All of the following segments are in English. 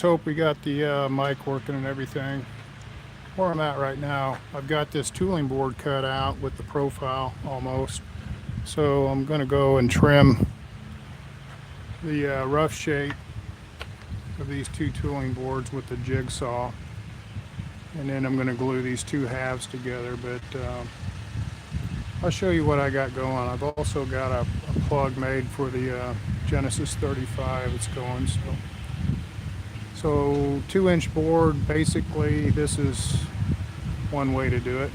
Hope we got the mic working and everything. Where I'm at right now, I've got this tooling board cut out with the profile almost. So I'm going to go and trim the rough shape of these two tooling boards with the jigsaw. And then I'm going to glue these two halves together. But I'll show you what I got going. I've also got a plug made for the Genesis 35 it's going. So 2-inch board, basically this is one way to do it.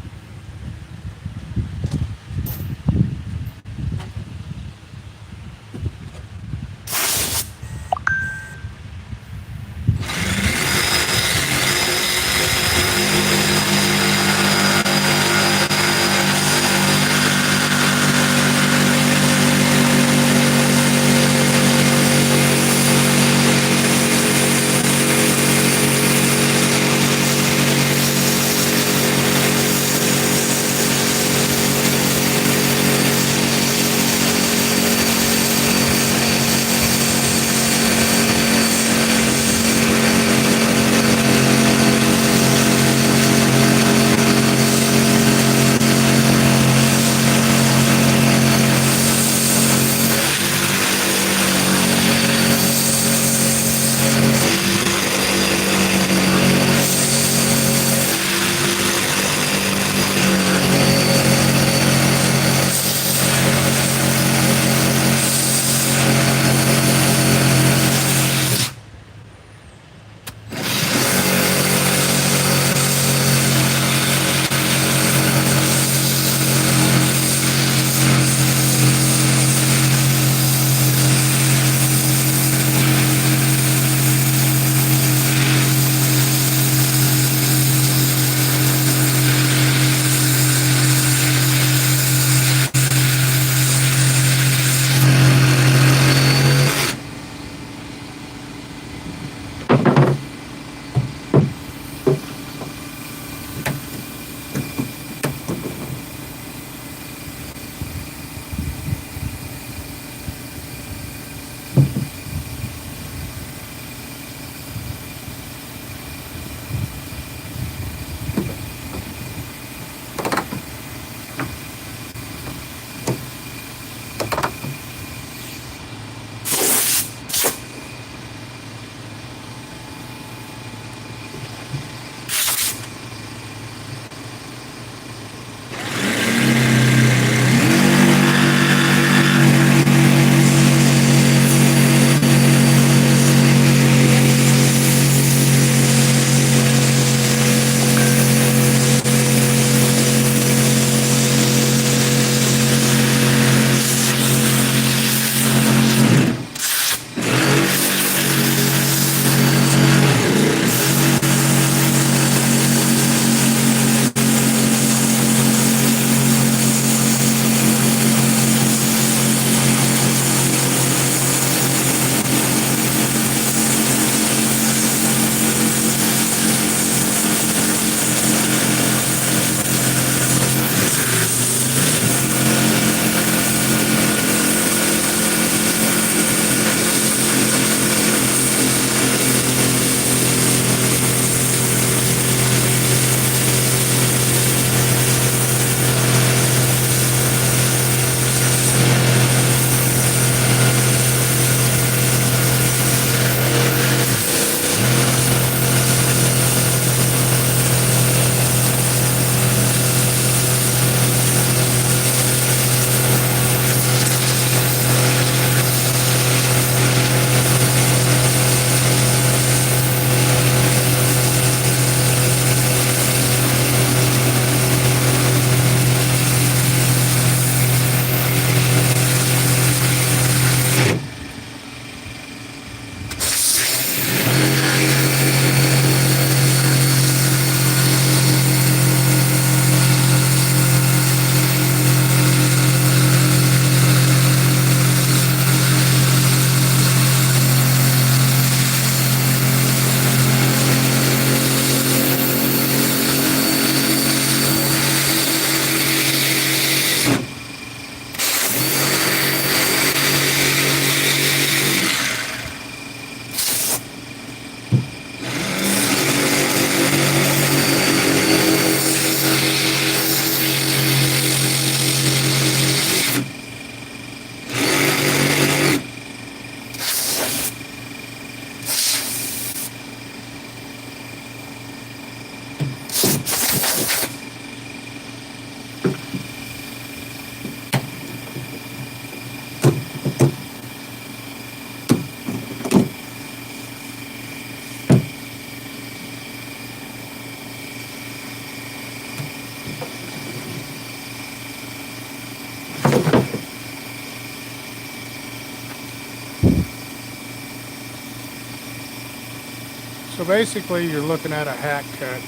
So basically you're looking at a hack cut.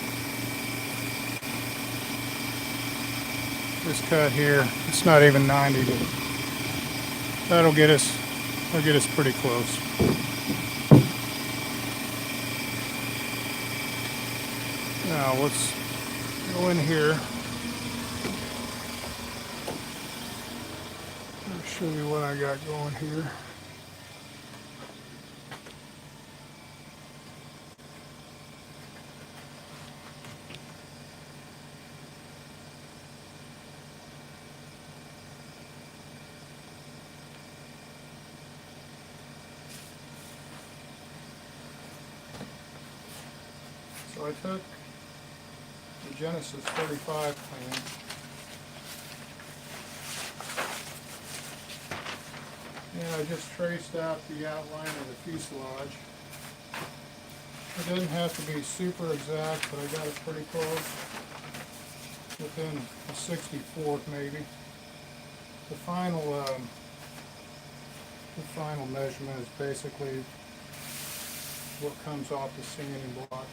This cut here, it's not even 90, but that'll get us pretty close. Now let's go in here. I'll show you what I got going here. So I took the Genesis 35 plan, and I just traced out the outline of the fuselage. It doesn't have to be super exact, but I got it pretty close, within a 64th maybe. The final measurement is basically what comes off the sanding block.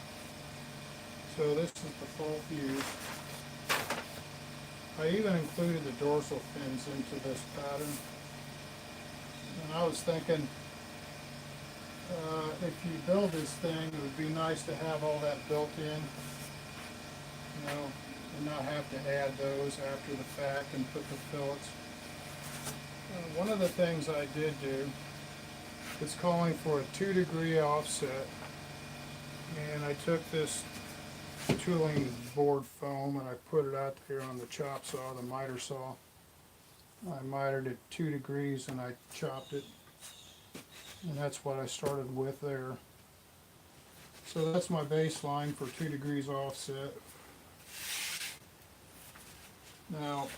So this is the full fuse. I even included the dorsal fins into this pattern. And I was thinking, if you build this thing, it would be nice to have all that built in, you know, and not have to add those after the fact and put the fillets. One of the things I did do, it's calling for a 2-degree offset, and I took this tooling board foam and I put it out there on the chop saw, the miter saw. I mitered it 2 degrees and I chopped it, and that's what I started with there. So that's my baseline for 2 degrees offset. Now,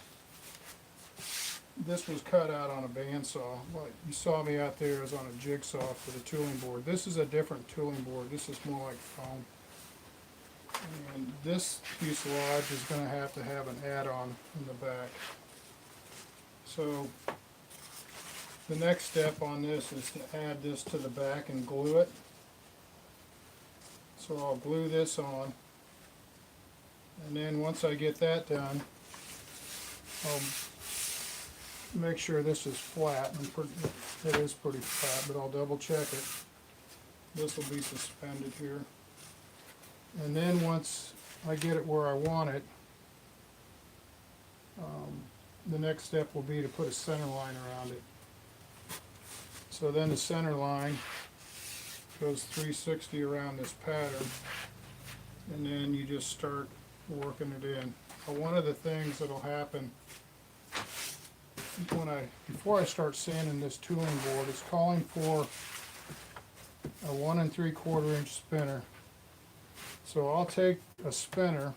this was cut out on a bandsaw. What you saw me out there is on a jigsaw for the tooling board. This is a different tooling board. This is more like foam. And this fuselage is going to have an add-on in the back. So the next step on this is to add this to the back and glue it. So I'll glue this on, and then once I get that done, I'll make sure this is flat, and it is pretty flat, but I'll double check it. This will be suspended here. And then once I get it where I want it, the next step will be to put a center line around it. So then the center line goes 360 around this pattern, and then you just start working it in. But one of the things that'll happen before I start sanding this tooling board, it's calling for a 1 3/4 inch spinner. So I'll take a spinner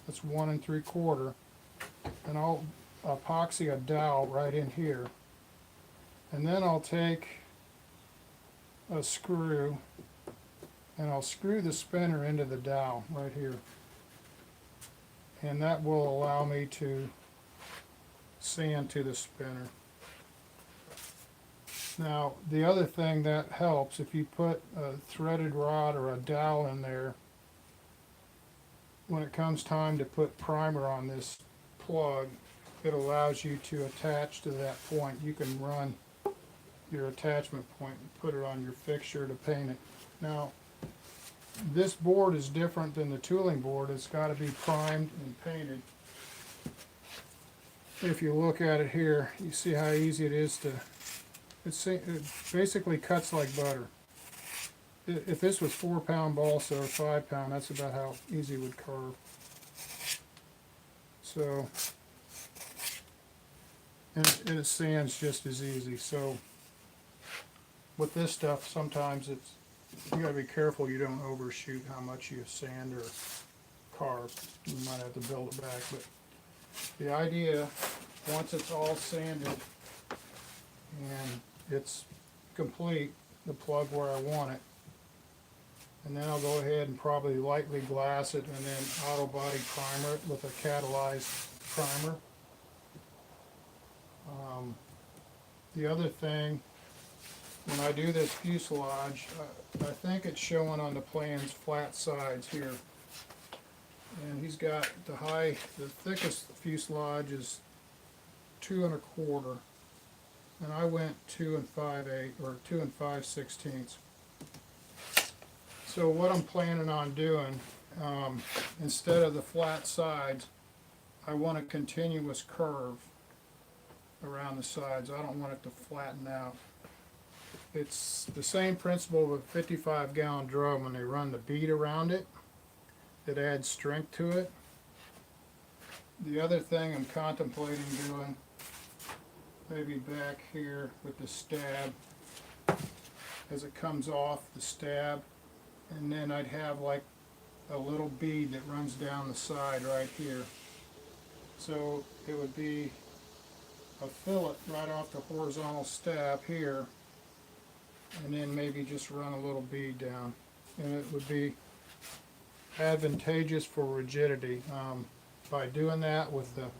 that's 1 3/4, and I'll epoxy a dowel right in here, and then I'll take a screw and I'll screw the spinner into the dowel right here, and that will allow me to sand to the spinner. Now the other thing that helps, if you put a threaded rod or a dowel in there, when it comes time to put primer on this plug, it allows you to attach to that point. You can run your attachment point and put it on your fixture to paint it. Now, this board is different than the tooling board. It's got to be primed and painted. If you look at it here, you see how easy it is to, it basically cuts like butter. If this was 4-pound balsa or 5-pound, that's about how easy it would carve. So, and it sands just as easy. So with this stuff, sometimes you gotta be careful you don't overshoot how much you sand or carved. You might have to build it back, but the idea, once it's all sanded and it's complete, to plug where I want it, and then I'll go ahead and probably lightly glass it and then auto body primer it with a catalyzed primer. The other thing, when I do this fuselage, I think it's showing on the plans flat sides here. And he's got the thickest fuselage is 2 1/4, and I went 2 5/8 or 2 5/16. So what I'm planning on doing, instead of the flat sides, I want a continuous curve around the sides. I don't want it to flatten out. It's the same principle with a 55-gallon drum. When they run the bead around it, it adds strength to it. The other thing I'm contemplating doing, maybe back here with the stab, as it comes off the stab, and then I'd have like a little bead that runs down the side right here. So it would be a fillet right off the horizontal stab here, and then maybe just run a little bead down, and it would be advantageous for rigidity. By doing that with the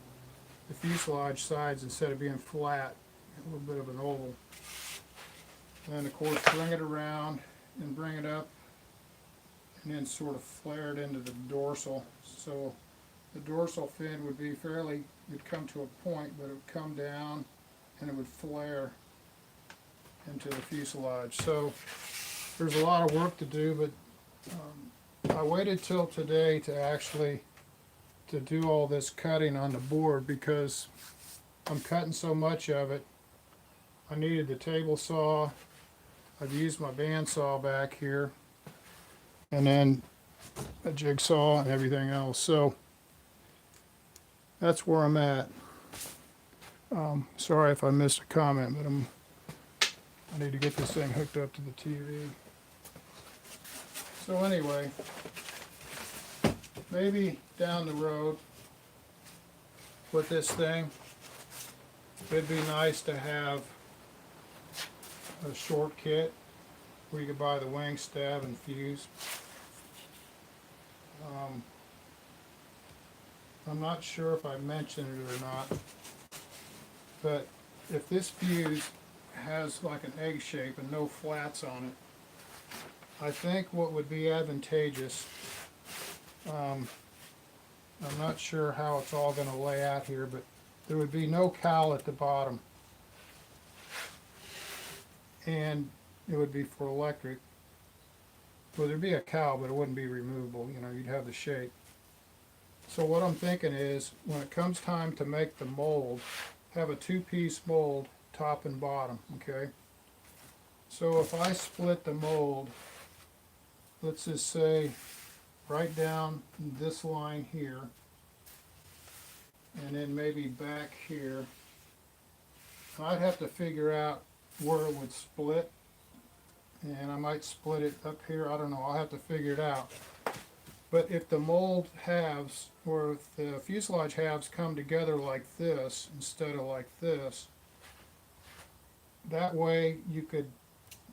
fuselage sides, instead of being flat, a little bit of an oval, and of course bring it around and bring it up, and then sort of flare it into the dorsal. So the dorsal fin would be it'd come to a point, but it would come down and it would flare into the fuselage. So there's a lot of work to do, but I waited till today to do all this cutting on the board because I'm cutting so much of it. I needed the table saw. I've used my bandsaw back here, and then a jigsaw and everything else. So that's where I'm at. Sorry if I missed a comment, but I need to get this thing hooked up to the TV. So anyway, maybe down the road with this thing, it'd be nice to have a short kit where you could buy the wing stab and fuse. I'm not sure if I mentioned it or not, but if this fuse has like an egg shape and no flats on it, I think what would be advantageous, I'm not sure how it's all going to lay out here, but there would be no cowl at the bottom, and it would be for electric. Well, there'd be a cowl, but it wouldn't be removable. You know, you'd have the shape. So what I'm thinking is, when it comes time to make the mold, have a two-piece mold, top and bottom, okay? So if I split the mold, let's just say right down this line here, and then maybe back here, I'd have to figure out where it would split, and I might split it up here. I don't know, I'll have to figure it out. But if the mold halves, or if the fuselage halves come together like this instead of like this, that way you could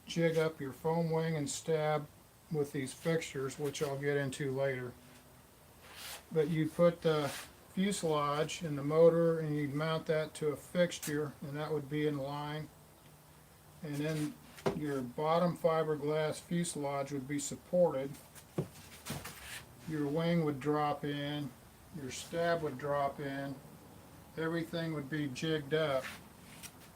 jig up your foam wing and stab with these fixtures, which I'll get into later. But you put the fuselage in the motor and you'd mount that to a fixture, and that would be in line. And then your bottom fiberglass fuselage would be supported. Your wing would drop in, your stab would drop in, everything would be jigged up.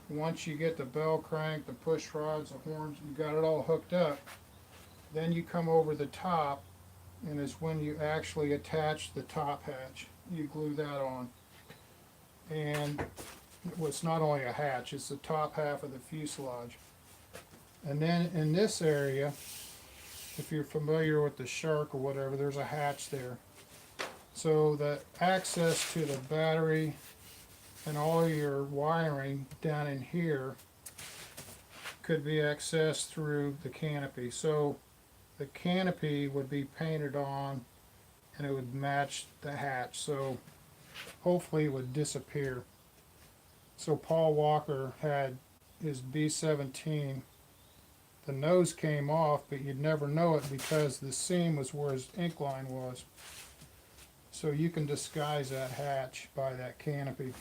Once you get the bell crank, the push rods, the horns, you got it all hooked up, then you come over the top, and it's when you actually attach the top hatch. You glue that on. And well, it's not only a hatch, it's the top half of the fuselage. And then in this area, if you're familiar with the Shark or whatever, there's a hatch there. So the access to the battery and all your wiring down in here could be accessed through the canopy. So the canopy would be painted on and it would match the hatch. So hopefully it would disappear. So Paul Walker had his B-17. The nose came off, but you'd never know it because the seam was where his ink line was. So you can disguise that hatch by that canopy.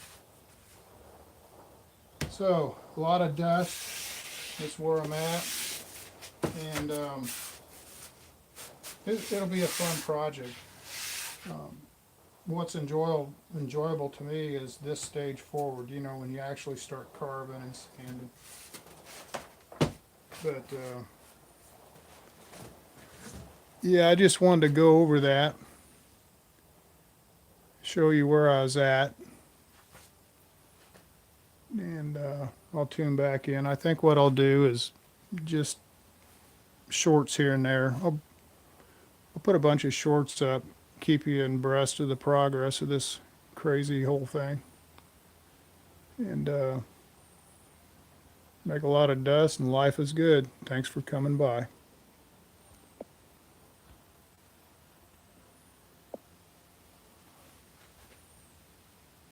So a lot of dust is where I'm at, and it'll be a fun project. What's enjoyable to me is this stage forward, you know, when you actually start carving and sanding. But yeah, I just wanted to go over that, show you where I was at, and I'll tune back in. I think what I'll do is just shorts here and there. I'll put a bunch of shorts up, keep you abreast of the progress of this crazy whole thing, and make a lot of dust, and life is good. Thanks for coming by.